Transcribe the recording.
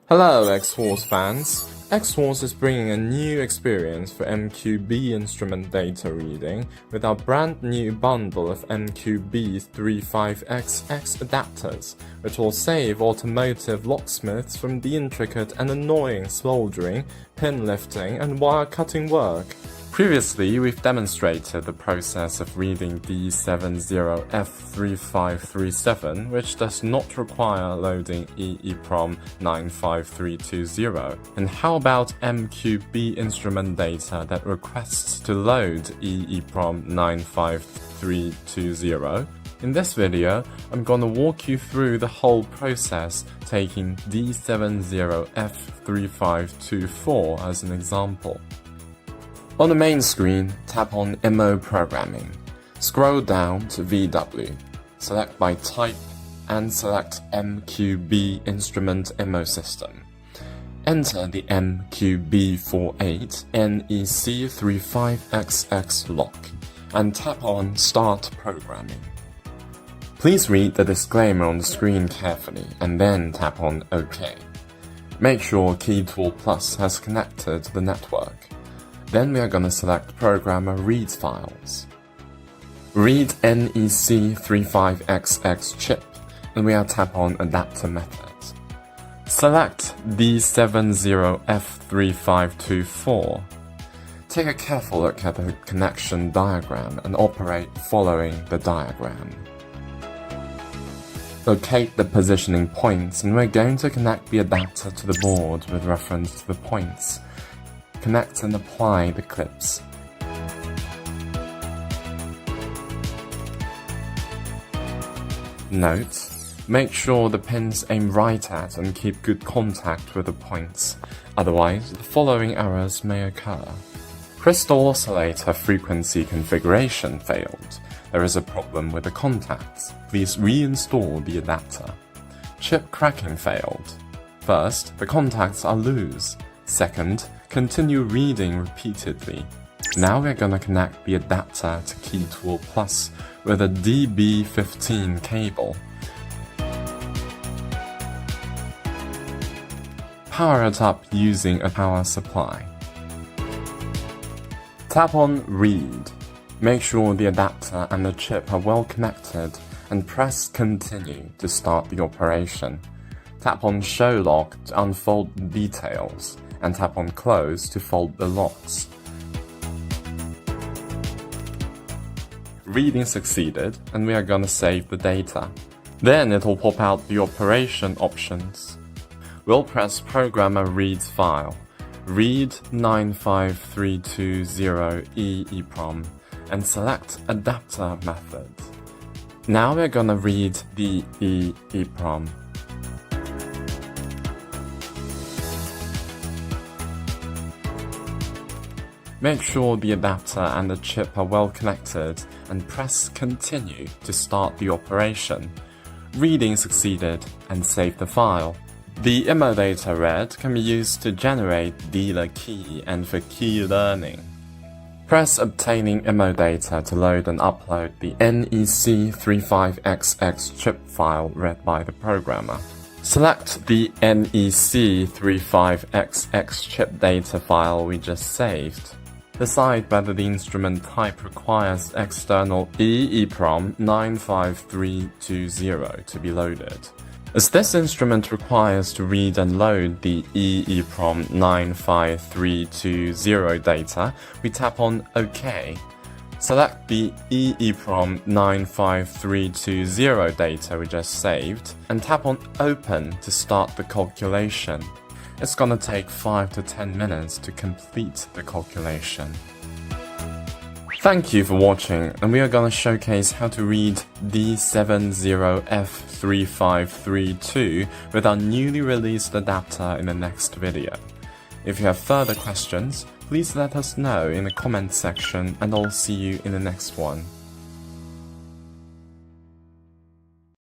Hello Xhorse fans! Xhorse is bringing a new experience for MQB instrument data reading with our brand new bundle of MQB48XX adapters, which will save automotive locksmiths from the intricate and annoying soldering, pin lifting and wire cutting work. Previously, we've demonstrated the process of reading D70F3524, which does not require loading EEPROM 95320. And how about MQB instrument data that requests to load EEPROM 95320? In this video, I'm gonna walk you through the whole process, taking D70F3524 as an example. On the main screen, tap on MO Programming. Scroll down to VW. Select by type and select MQB Instrument MO System. Enter the MQB48 NEC35XX lock and tap on Start Programming. Please read the disclaimer on the screen carefully and then tap on OK. Make sure KeyTool Plus has connected to the network. Then we are going to select Programmer Reads Files. Read NEC35XX chip, and we are tap on Adapter Method. Select D70F3524. Take a careful look at the connection diagram and operate following the diagram. Locate the positioning points, and we're going to connect the adapter to the board with reference to the points. Connect and apply the clips. Note: make sure the pins aim right at and keep good contact with the points, otherwise the following errors may occur. Crystal oscillator frequency configuration failed. There is a problem with the contacts. Please reinstall the adapter. Chip cracking failed. First, the contacts are loose. Second, continue reading repeatedly. Now we're gonna connect the adapter to KeyTool Plus with a DB15 cable. Power it up using a power supply. Tap on Read. Make sure the adapter and the chip are well connected and press Continue to start the operation. Tap on Show Log to unfold the details, and tap on Close to fold the locks. Reading succeeded, and we are gonna save the data. Then it'll pop out the operation options. We'll press Programmer Reads File, Read 95320 EEPROM, and select Adapter Method. Now we're gonna read the EEPROM. Make sure the adapter and the chip are well connected and press Continue to start the operation. Reading succeeded and save the file. The MO data read can be used to generate dealer key and for key learning. Press Obtaining MO data to load and upload the NEC35XX chip file read by the programmer. Select the NEC35XX chip data file we just saved. Decide whether the instrument type requires external EEPROM 95320 to be loaded. As this instrument requires to read and load the EEPROM 95320 data, we tap on OK. Select the EEPROM 95320 data we just saved, and tap on Open to start the calculation. It's gonna take 5 to 10 minutes to complete the calculation. Thank you for watching, and we are gonna showcase how to read D70F3532 with our newly released adapter in the next video. If you have further questions, please let us know in the comment section, and I'll see you in the next one.